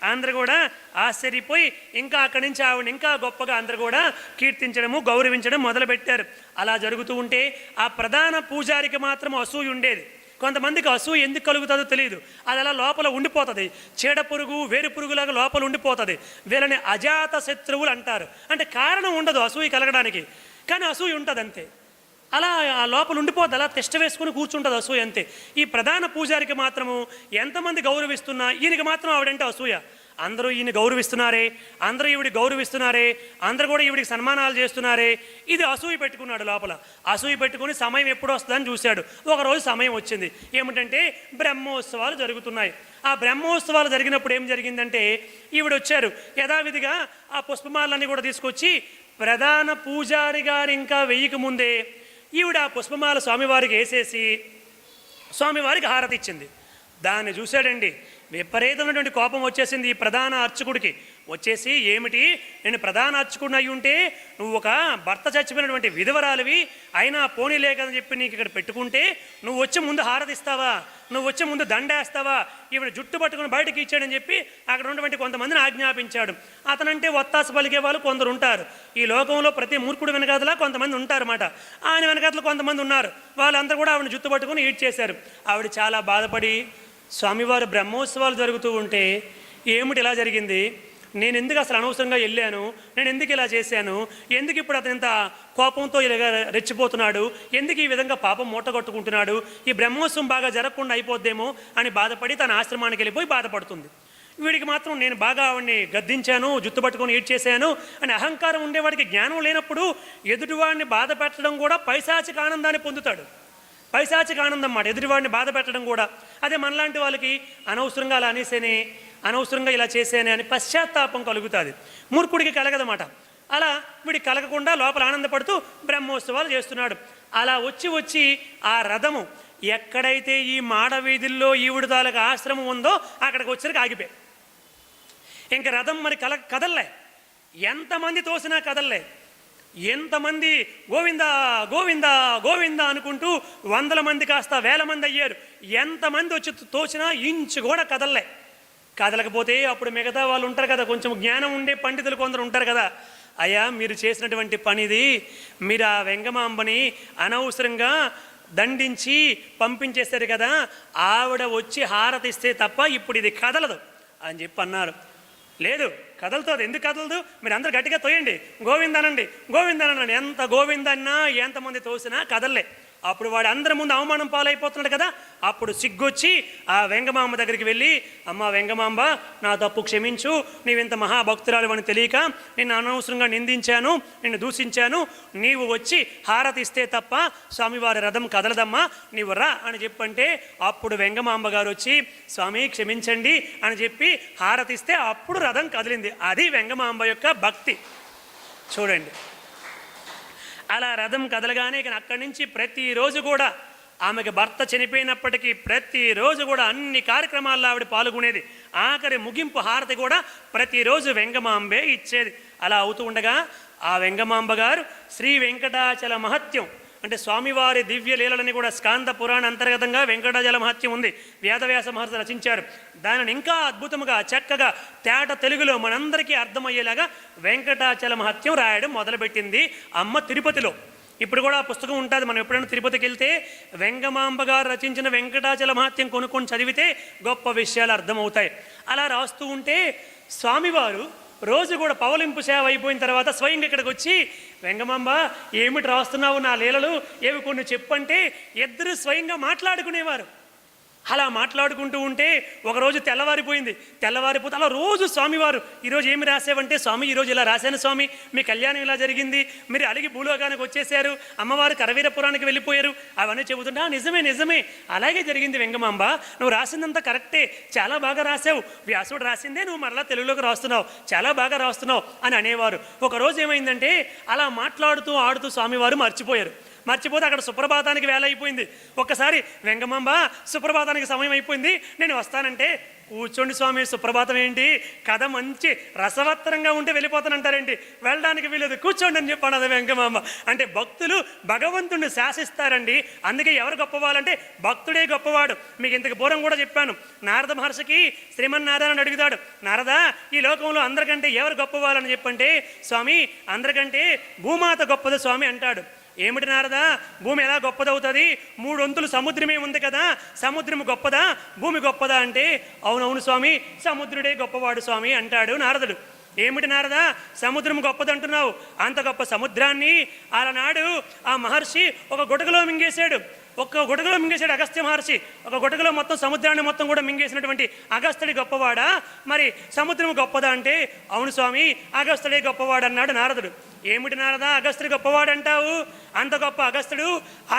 అందరూ కూడా ఆశ్చర్యపోయి ఇంకా అక్కడి నుంచి ఆవిడ ఇంకా గొప్పగా అందరూ కూడా కీర్తించడము గౌరవించడం మొదలుపెట్టారు. అలా జరుగుతూ ఉంటే ఆ ప్రధాన పూజారికి మాత్రం అసూయ ఉండేది. కొంతమందికి అసూయ ఎందుకు కలుగుతుందో తెలియదు, అది అలా లోపల ఉండిపోతుంది. చీడ పురుగు వేరు పురుగులాగా లోపల ఉండిపోతుంది. వీళ్ళని అజాత శత్రువులు అంటారు. అంటే కారణం ఉండదు అసూయ కలగడానికి, కానీ అసూయ ఉంటుంది అంతే. అలా ఆ లోపల ఉండిపోద్ది, అలా తిష్ట వేసుకుని కూర్చుంటుంది అసూయ అంతే. ఈ ప్రధాన పూజారికి మాత్రము ఎంతమంది గౌరవిస్తున్నా ఈయనకి మాత్రం ఆవిడంటే అసూయ. అందరూ ఈయన గౌరవిస్తున్నారే, అందరూ ఈవిడి గౌరవిస్తున్నారే, అందరూ కూడా ఈవిడికి సన్మానాలు చేస్తున్నారే, ఇది అసూయ పెట్టుకున్నాడు లోపల. అసూయ పెట్టుకుని సమయం ఎప్పుడు వస్తుందని చూశాడు. ఒకరోజు సమయం వచ్చింది. ఏమిటంటే బ్రహ్మోత్సవాలు జరుగుతున్నాయి. ఆ బ్రహ్మోత్సవాలు జరిగినప్పుడు ఏం జరిగిందంటే ఈవిడ వచ్చారు. యథావిధిగా ఆ పుష్పమాలన్నీ కూడా తీసుకొచ్చి ప్రధాన పూజారి గారు ఇంకా వెయ్యక ముందే ఈవిడ ఆ పుష్పమాల స్వామివారికి వేసేసి స్వామివారికి హారతి ఇచ్చింది. దాన్ని చూశాడండి, విపరీతమైనటువంటి కోపం వచ్చేసింది ఈ ప్రధాన అర్చకుడికి. వచ్చేసి, ఏమిటి, నేను ప్రధాన అర్చకుడిని అయి ఉంటే నువ్వు ఒక భర్త చచ్చిపోయినటువంటి విధవరాలివి, అయినా పోనీ లేకని చెప్పి నీకు ఇక్కడ పెట్టుకుంటే నువ్వు వచ్చి ముందు హారతిస్తావా, నువ్వు వచ్చి ముందు దండేస్తావా, ఈవిడ జుట్టు పట్టుకుని బయటకు ఇచ్చాడని చెప్పి అక్కడ ఉన్నటువంటి కొంతమందిని ఆజ్ఞాపించాడు. అతనంటే ఒత్తాస పలికే వాళ్ళు కొందరు ఉంటారు. ఈ లోకంలో ప్రతి మూర్ఖుడు వెనకాతలా కొంతమంది ఉంటారన్నమాట. ఆయన వెనకాతలు కొంతమంది ఉన్నారు. వాళ్ళందరూ కూడా ఆవిడ జుట్టు పట్టుకుని ఈడ్చేశారు. ఆవిడ చాలా బాధపడి, స్వామివారు బ్రహ్మోత్సవాలు జరుగుతూ ఉంటే ఏమిటి ఇలా జరిగింది, నేను ఎందుకు అసలు అనవసరంగా వెళ్ళాను, నేను ఎందుకు ఇలా చేశాను, ఎందుకు ఇప్పుడు అతను ఇంత కోపంతో ఇలా రెచ్చిపోతున్నాడు, ఎందుకు ఈ విధంగా పాపం మూటగొట్టుకుంటున్నాడు, ఈ బ్రహ్మోత్సవం బాగా జరగకుండా అయిపోద్దేమో అని బాధపడి తన ఆశ్రమానికి వెళ్ళిపోయి బాధపడుతుంది. వీడికి మాత్రం నేను బాగా ఆవిడ్ని గద్దించాను, జుట్టు పట్టుకొని ఏడ్చేశాను అని అహంకారం ఉండేవాడికి జ్ఞానం లేనప్పుడు ఎదుటివాడిని బాధ పెట్టడం కూడా పైశాచిక ఆనందాన్ని పొందుతాడు. పైశాచిక ఆనందం అన్నమాట ఎదుటివాడిని బాధ పెట్టడం కూడా. అదే మనలాంటి వాళ్ళకి అనవసరంగా అలా అనేసేనే, అనవసరంగా ఇలా చేసేనే అని పశ్చాత్తాపం కలుగుతుంది. మూర్ఖుడికి కలగదన్నమాట. అలా వీడికి కలగకుండా లోపల ఆనందపడుతూ బ్రహ్మోత్సవాలు చేస్తున్నాడు. అలా వచ్చి ఆ రథము ఎక్కడైతే ఈ మాడ వీధుల్లో ఈవిడ తాలూకు ఆశ్రమం ఉందో అక్కడికి వచ్చరికి ఆగిపోయి, ఇంక రథం మరి కదల్లే. ఎంతమంది తోసినా కదల్లే. ఎంతమంది గోవిందా గోవిందా గోవిందా అనుకుంటూ 100 మంది కాస్త 1000 మంది అయ్యారు. ఎంతమంది వచ్చి తోసినా ఇంచు కూడా కదల్లే. కదలకపోతే అప్పుడు మిగతా వాళ్ళు ఉంటారు కదా, కొంచెం జ్ఞానం ఉండే పండితులు కొందరు ఉంటారు కదా, అయ్యా మీరు చేసినటువంటి పనిది, మీరు ఆ వెంగమాంబని అనవసరంగా దండించి పంపించేశారు కదా, ఆవిడ వచ్చి హారతిస్తే తప్ప ఇప్పుడు ఇది కదలదు అని చెప్పి అన్నారు. లేదు, కదలుతుంది. ఎందుకు కదలదు, మీరు అందరు గట్టిగా తోయండి, గోవిందానండి గోవిందానండి. ఎంత గోవిందన్నా ఎంతమంది తోసినా కదలలే. అప్పుడు వాడు అందరి ముందు అవమానం పాలైపోతున్నాడు కదా. అప్పుడు సిగ్గొచ్చి ఆ వెంగమాంబ దగ్గరికి వెళ్ళి, అమ్మ వెంగమాంబ, నా తప్పు క్షమించు, నీవింత మహాభక్తురాలు అని తెలియక నిన్ను అనవసరంగా నిందించాను, నిన్ను దూషించాను, నీవు వచ్చి హారతిస్తే తప్ప స్వామివారి రథం కదలదమ్మా, నీవు రా అని చెప్పంటే అప్పుడు వెంగమాంబ గారు వచ్చి, స్వామి క్షమించండి అని చెప్పి హారతిస్తే అప్పుడు రథం కదిలింది. అది వెంగమాంబ యొక్క భక్తి చూడండి. అలా రథం కదలగానే ఇక అక్కడి నుంచి ప్రతిరోజు కూడా ఆమెకి భర్త చనిపోయినప్పటికీ ప్రతిరోజు కూడా అన్ని కార్యక్రమాల్లో ఆవిడ పాల్గొనేది. ఆఖరి ముగింపు హారతి కూడా ప్రతిరోజు వెంగమాంబే ఇచ్చేది. అలా అవుతూ ఉండగా ఆ వెంగమాంబ గారు శ్రీ వెంకటాచల మహత్యం అంటే స్వామివారి దివ్య లీలలని కూడా స్కాంద పురాణ అంతర్గతంగా వెంకటాచల మహత్యం ఉంది. వేదవ్యాస మహర్షి రచించారు. దానిని ఇంకా అద్భుతంగా చక్కగా తేట తెలుగులో మనందరికీ అర్థమయ్యేలాగా వెంకటాచల మహత్యం రాయడం మొదలుపెట్టింది అమ్మ తిరుపతిలో. ఇప్పుడు కూడా ఆ పుస్తకం ఉంటుంది. మనం ఎప్పుడైనా తిరుపతికి వెళ్తే వెంగమాంబ గారు రచించిన వెంకటాచల మహత్యం కొనుక్కొని చదివితే గొప్ప విషయాలు అర్థమవుతాయి. అలా రాస్తూ ఉంటే స్వామివారు రోజు కూడా పవలింపు సేవ అయిపోయిన తర్వాత స్వయంగా ఇక్కడికి వచ్చి, వెంగమాంబ ఏమిటి రాస్తున్నావు నా లీలలు, ఏవి కొన్ని చెప్పంటే ఇద్దరు స్వయంగా మాట్లాడుకునేవారు. అలా మాట్లాడుకుంటూ ఉంటే ఒకరోజు తెల్లవారిపోతే అలా రోజు స్వామివారు ఈరోజు ఏమి రాసావంటే, స్వామి ఈరోజు ఇలా రాశాను స్వామి, మీ కళ్యాణం ఇలా జరిగింది, మీరు అలిగి భూలోకానికి వచ్చేసారు, అమ్మవారు కరవీరపురానికి వెళ్ళిపోయారు, అవన్నీ చెబుతుంటా నిజమే అలాగే జరిగింది వెంగమాంబ, నువ్వు రాసిందంతా కరెక్టే, చాలా బాగా రాసావు, వ్యాసుడు రాసిందే నువ్వు మరలా తెలుగులోకి రాస్తున్నావు, చాలా బాగా రాస్తున్నావు అని అనేవారు. ఒకరోజు ఏమైందంటే అలా మాట్లాడుతూ ఆడుతూ స్వామివారు మర్చిపోతే అక్కడ సుప్రభాతానికి వేళ అయిపోయింది. ఒక్కసారి వెంగమాంబ సుప్రభాతానికి సమయం అయిపోయింది, నేను వస్తానంటే, కూర్చోండి స్వామి, సుప్రభాతం ఏంటి, కథ మంచి రసవత్తరంగా ఉంటే వెళ్ళిపోతానంటారేంటి, వెళ్ళడానికి వీలేదు, కూర్చోండి అని చెప్పాను. అది వెంగమాంబ అంటే భక్తులు భగవంతుడిని శాసిస్తారండి. అందుకే ఎవరు గొప్పవాళ్ళంటే భక్తుడే గొప్పవాడు. మీకు ఇంతకు పూర్వం కూడా చెప్పాను, నారద మహర్షికి శ్రీమన్నారాయణ అడుగుతాడు, నారద ఈ లోకంలో అందరికంటే ఎవరు గొప్పవాళ్ళని చెప్పంటే, స్వామి అందరికంటే భూమాత గొప్పది స్వామి అంటాడు. ఏమిటి నారదా, భూమి ఎలా గొప్పదవుతుంది, 3 వంతులు సముద్రమే ఉంది కదా, సముద్రం గొప్పదా భూమి గొప్పదా అంటే, అవునవును స్వామి సముద్రుడే గొప్పవాడు స్వామి అంటాడు నారదుడు. ఏమిటి నారదా సముద్రం గొప్పదంటున్నావు, అంత గొప్ప సముద్రాన్ని ఆనాడు ఆ మహర్షి ఒక గుటకలో మింగేశాడు. అగస్త్య మహర్షి ఒక గుటకలో మొత్తం సముద్రాన్ని మొత్తం కూడా మింగేసినటువంటి అగస్త్యుడి గొప్పవాడా, మరి సముద్రం గొప్పదా అంటే, అవును స్వామి అగస్త్యుడే గొప్పవాడు అన్నాడు నారదుడు. ఏమిటి నారదా అగస్త్యుడు గొప్పవాడు అంటావు, అంత గొప్ప అగస్త్యుడు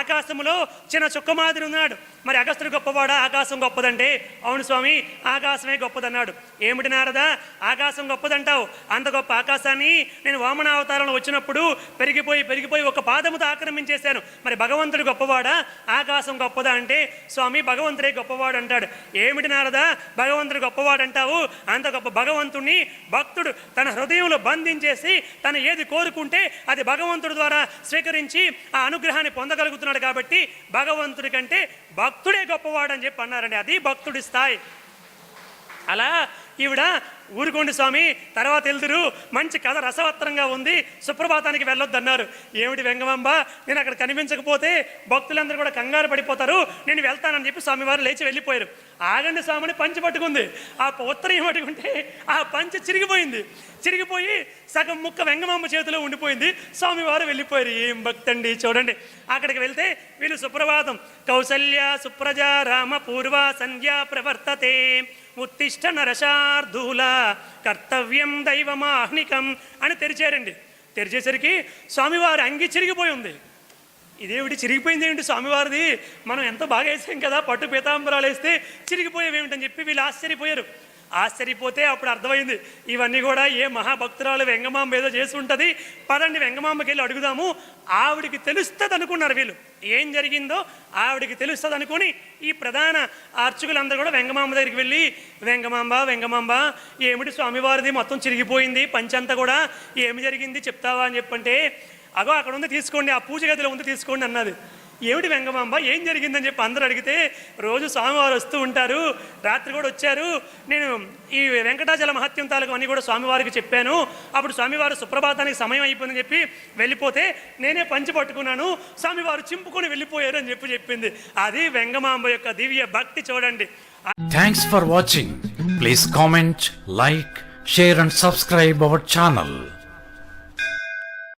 ఆకాశంలో చిన్న చుక్క మాదిరి ఉన్నాడు, మరి అగస్త్యుడు గొప్పవాడా, ఆకాశం గొప్పదంటే అవును స్వామి ఆకాశమే గొప్పదన్నాడు. ఏమిటి నారదా ఆకాశం గొప్పదంటావు? అంత గొప్ప ఆకాశాన్ని నేను వామన అవతారంలో వచ్చినప్పుడు పెరిగిపోయి ఒక పాదముతో ఆక్రమించేశాను. మరి భగవంతుడు గొప్పవాడా, ఆకాశం గొప్పదా అంటే స్వామి భగవంతుడే గొప్పవాడు అంటాడు. ఏమిటి నారదా భగవంతుడు గొప్పవాడు అంటావు? అంత గొప్ప భగవంతుడిని భక్తుడు తన హృదయంలో బంధించేసి తను ఏది కోరుకుంటే అది భగవంతుడి ద్వారా స్వీకరించి ఆ అనుగ్రహాన్ని పొందగలుగుతున్నాడు. కాబట్టి భగవంతుడి కంటే భక్తుడే గొప్పవాడు అని చెప్పి అన్నారండి. అది భక్తుడి స్థాయి. అలా ఈవిడ ఊరుకోండి స్వామి తర్వాత వెళ్తురు, మంచి కథ రసవత్తరంగా ఉంది, సుప్రభాతానికి వెళ్ళొద్దు అన్నారు. ఏమిటి వెంగమాంబ, నేను అక్కడ కనిపించకపోతే భక్తులందరూ కూడా కంగారు పడిపోతారు, నేను వెళ్తానని చెప్పి స్వామివారు లేచి వెళ్ళిపోయారు. ఆగండి స్వామిని పంచి పట్టుకుంది. ఆ ఉత్తరం పట్టుకుంటే ఆ పంచి చిరిగిపోయి సగం ముక్క వెంగమాంబ చేతిలో ఉండిపోయింది. స్వామివారు వెళ్ళిపోయారు. ఏం భక్తి అండి చూడండి. అక్కడికి వెళ్తే వీళ్ళు సుప్రభాతం కౌసల్య సుప్రజ రామ పూర్వ సంధ్యా ప్రవర్తతే ఉత్తిష్ట నరశార్దూల కర్తవ్యం దైవమాహ్నికం అని తెరిచారండి. తెరిచేసరికి స్వామివారి అంగి చిరిగిపోయి ఉంది. ఇదేమిటి చిరిగిపోయింది ఏమిటి స్వామివారిది, మనం ఎంత బాగా వేసాం కదా, పట్టు పీతాంబరాలు వేస్తే చిరిగిపోయేవేమిటని చెప్పి వీళ్ళు ఆశ్చర్యపోయారు. ఆశ్చర్యపోతే అప్పుడు అర్థమైంది ఇవన్నీ కూడా ఏ మహాభక్తురాలు వెంగమాంబ ఏదో చేసి ఉంటుంది, పదండి వెంగమాంబకి వెళ్ళి అడుగుదాము, ఆవిడికి తెలుస్తుంది అనుకున్నారు వీళ్ళు. ఏం జరిగిందో ఆవిడికి తెలుస్తుంది అనుకుని ఈ ప్రధాన అర్చకులందరూ కూడా వెంగమాంబ దగ్గరికి వెళ్ళి వెంగమాంబ ఏమిటి స్వామివారిది మొత్తం చిరిగిపోయింది పంచంతా కూడా, ఏమి జరిగింది చెప్తావా అని చెప్పంటే అగో అక్కడ ఉంది తీసుకోండి, ఆ పూజ గదిలో ఉంది తీసుకోండి అన్నది. ఏమిటి వెంగమాంబ ఏం జరిగిందని చెప్పి అందరూ అడిగితే రోజు స్వామివారు వస్తూ ఉంటారు, రాత్రి కూడా వచ్చారు, నేను ఈ వెంకటాచల మహత్యం తాలూకు అన్నీ కూడా స్వామివారికి చెప్పాను, అప్పుడు స్వామివారు సుప్రభాతానికి సమయం అయిపోయిందని చెప్పి వెళ్ళిపోతే నేనే పంచి పట్టుకున్నాను, స్వామివారు చింపుకొని వెళ్ళిపోయారు అని చెప్పి చెప్పింది. అది వెంగమాంబ యొక్క దివ్య భక్తి చూడండి. Thanks for watching. Please comment, like, share and subscribe our channel.